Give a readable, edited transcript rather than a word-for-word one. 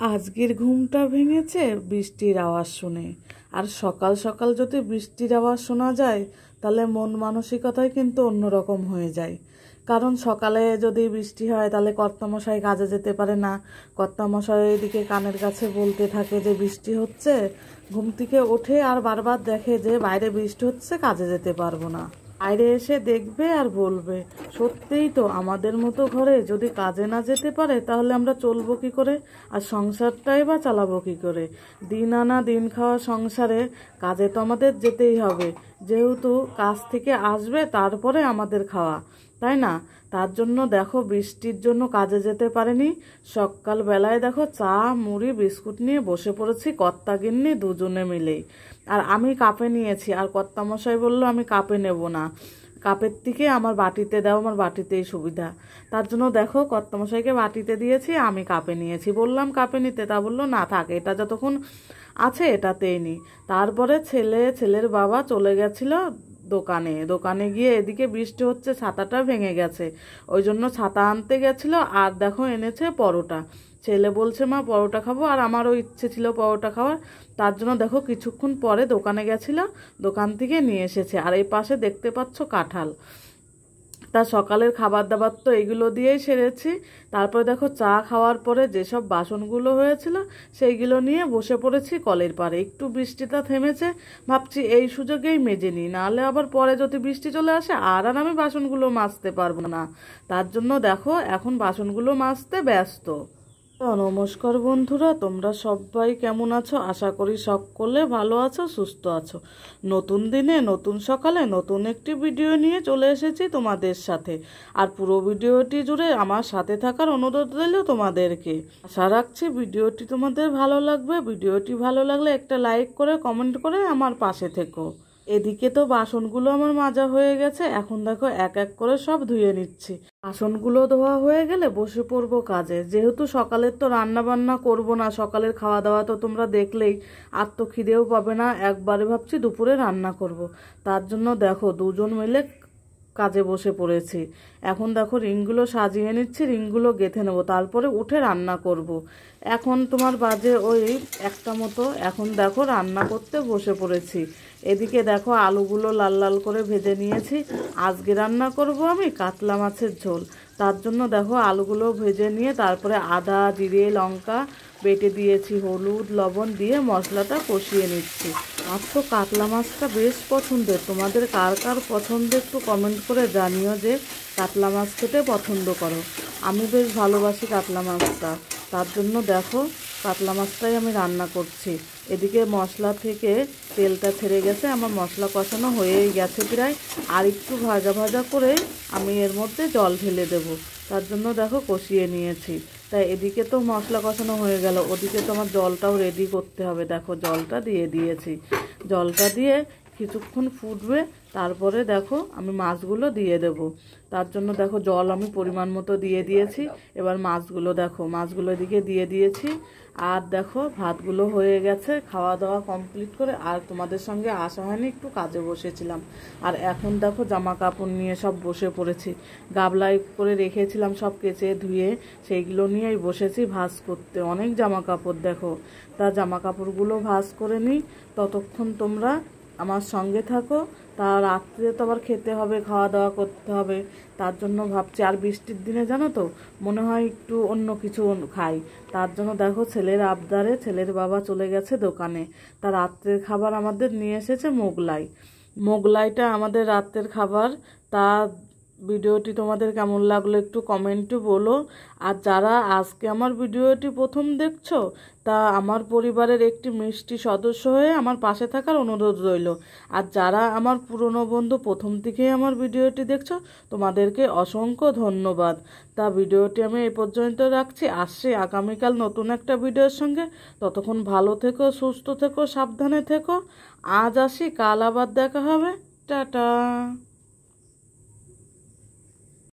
আজকের ঘুমটা ভেঙেছে বৃষ্টির আওয়াজ শুনে। আর সকাল সকাল যদি বৃষ্টির আওয়াজ শোনা যায় তাহলে মন মানসিকতাই কিন্তু অন্যরকম হয়ে যায়। কারণ সকালে যদি বৃষ্টি হয় তাহলে কর্তামশাই কাজে যেতে পারে না। কর্তামশাই এদিকে কানের কাছে বলতে থাকে যে বৃষ্টি হচ্ছে, ঘুম থেকে ওঠে আর বারবার দেখে যে বাইরে বৃষ্টি হচ্ছে, কাজে যেতে পারবো না। বাইরে এসে দেখবে আর বলবে সত্যিই তো আমাদের মতো ঘরে যদি কাজে না যেতে পারে তাহলে আমরা চলবো কি করে, আর সংসারটাই বা চালাবো কি করে। দিন আনা দিন খাওয়া সংসারে কাজে তো আমাদের যেতেই হবে, যেহেতু কাজ থেকে আসবে তারপরে আমাদের খাওয়া, তাই না? তার জন্য দেখো বৃষ্টির জন্য কাজে যেতে পারেনি। সকালবেলায় দেখো চা মুড়ি বিস্কুট নিয়ে বসে পড়েছি কর্তা গিন্নি দুজনে মিলেই। আর আমি কাপে নিয়েছি, আর কর্তামশাই বললো আমি কাপে নেব না, কাপের থেকে আমার বাটিতে দাও, আমার বাটিতেই সুবিধা। তার জন্য দেখো কর্তামশাইকে বাটিতে দিয়েছি, আমি কাপে নিয়েছি। বললাম কাপে নিতে, তা বললো না থাক, এটা যতক্ষণ আছে এটাতেই নি। তারপরে ছেলের বাবা চলে গেছিল দোকানে গিয়ে এদিকে বৃষ্টি হচ্ছে, ছাতাটা ভেঙে গেছে, ওই জন্য ছাতা আনতে গেছিল। আর দেখো এনেছে পরোটা। ছেলে বলছে মা পরোটা খাবো, আর আমারও ইচ্ছে ছিল পরোটা খাওয়ার। তার জন্য দেখো কিছুক্ষণ পরে দোকানে গেছিল, দোকান থেকে নিয়ে এসেছে। আর এই পাশে দেখতে পাচ্ছ কাঁঠাল। তা সকালের খাবার দাবার তো এগুলো দিয়েই সেরেছি। তারপরে দেখো চা খাওয়ার পরে যেসব বাসনগুলো হয়েছিল সেইগুলো নিয়ে বসে পড়েছি কলের পাড়ে। একটু বৃষ্টিটা থেমেছে, ভাবছি এই সুযোগেই মেজে নিই, নাহলে আবার পরে যদি বৃষ্টি চলে আসে আর আমি বাসনগুলো মাজতে পারবো না। তার জন্য দেখো এখন বাসনগুলো মাজতে ব্যস্ত। নমস্কার বন্ধুরা, তোমরা সবাই কেমন আছো? আশা করি সকলে ভালো আছো, সুস্থ আছো। নতুন দিনে নতুন সকালে নতুন একটি ভিডিও নিয়ে চলে এসেছি তোমাদের সাথে। আর পুরো ভিডিওটি জুড়ে আমার সাথে থাকার অনুরোধ রইল তোমাদেরকে। আশা রাখছি ভিডিওটি তোমাদের ভালো লাগবে। ভিডিওটি ভালো লাগলে একটা লাইক করে কমেন্ট করে আমার পাশে থেকো। এদিকে তো বাসনগুলো আমার মাজা হয়ে গেছে, এখন দেখো এক এক করে সব ধুয়ে নিচ্ছি। বাসনগুলো ধোয়া হয়ে গেলে বসে পড়বো কাজে, যেহেতু সকালের তো রান্না বান্না করবো না। সকালের খাওয়া দাওয়া তো তোমরা দেখলেই, আর তো খিদেও পাবে না। একবারে ভাবছি দুপুরে রান্না করব। তার জন্য দেখো দুজন মিলে কাজে বসে পড়েছি। এখন দেখো রিংগুলো সাজিয়ে নিচ্ছি, রিংগুলো গেঁথে নেবো, তারপরে উঠে রান্না করব। এখন তোমার বাজে ওই 1টা মতো। এখন দেখো রান্না করতে বসে পড়েছি। এদিকে দেখো আলুগুলো লাল লাল করে ভেজে নিয়েছি। আজকে রান্না করব আমি কাতলা মাছের ঝোল। তার জন্য দেখো আলুগুলো ভেজে নিয়ে তারপরে আদা জিরে লঙ্কা বেটে দিয়েছি, হলুদ লবণ দিয়ে মশলাটা কষিয়ে নিচ্ছি। আর তো কাতলা মাছটা বেশ পছন্দের, তোমাদের কার কার পছন্দ একটু কমেন্ট করে জানিও যে কাতলা মাছ খেতে পছন্দ করো। আমি বেশ ভালোবাসি কাতলা মাছটা, তার জন্য দেখো কাতলা মাছটাই আমি রান্না করছি। এদিকে মশলা থেকে তেলটা ছেড়ে গেছে, আমার মশলা কষানো হয়েই গেছে প্রায়। আর একটু ভাজা ভাজা করে আমি এর মধ্যে জল ঢেলে দেব। তার জন্য দেখো কষিয়ে নিয়েছি। তাই এদিকে তো মশলা কষানো হয়ে গেল, ওদিকে তো আমার জলটাও রেডি করতে হবে। দেখো জলটা দিয়ে দিয়েছি, জলটা দিয়ে কিছুক্ষণ ফুটবে, তারপরে দেখো আমি মাছগুলো দিয়ে দেব। তার জন্য দেখো জল আমি পরিমাণ মতো দিয়ে দিয়েছি। এবার মাছগুলো দেখো, মাছগুলো এদিকে দিয়ে দিয়েছি। আর দেখো ভাতগুলো হয়ে গেছে, খাওয়া দাওয়া কমপ্লিট করে আর তোমাদের সঙ্গে আসা হয়নি, একটু কাজে বসেছিলাম। আর এখন দেখো জামা কাপড় নিয়ে সব বসে পড়েছি। গাবলায় করে রেখেছিলাম সব কেচে ধুয়ে, সেইগুলো নিয়েই বসেছি ভাঁজ করতে। অনেক জামা কাপড় দেখো, তা জামা কাপড়গুলো ভাঁজ করে নিই, ততক্ষণ তোমরা আমার সঙ্গে থাকো। তা রাত্রে তো আবার খেতে হবে, খাওয়া দাওয়া করতে হবে। তার জন্য ভাবছি, আর বৃষ্টির দিনে জানো তো মনে হয় একটু অন্য কিছু খাই। তার জন্য দেখো ছেলের আবদারে ছেলের বাবা চলে গেছে দোকানে। তা রাত্রের খাবার আমাদের নিয়ে এসেছে মোগলাইটা আমাদের রাত্রের খাবার। তা ভিডিওটি তোমাদের কেমন লাগলো একটু কমেন্টে বলো। আর যারা আজকে আমার ভিডিওটি প্রথম দেখছো, তা আমার পরিবারের একটি মিষ্টি সদস্য হয়ে আমার পাশে থাকার অনুরোধ রইল। আর যারা আমার পুরনো বন্ধু প্রথম থেকেই আমার ভিডিওটি দেখছো, তোমাদেরকে অসংখ্য ধন্যবাদ। তা ভিডিওটি আমি এই পর্যন্ত রাখছি, আসছি আগামীকাল নতুন একটা ভিডিওর সঙ্গে। ততক্ষণ ভালো থেকো, সুস্থ থেকো, সাবধানে থেকো। আজ আসি, কাল আবার দেখা হবে। টাটা।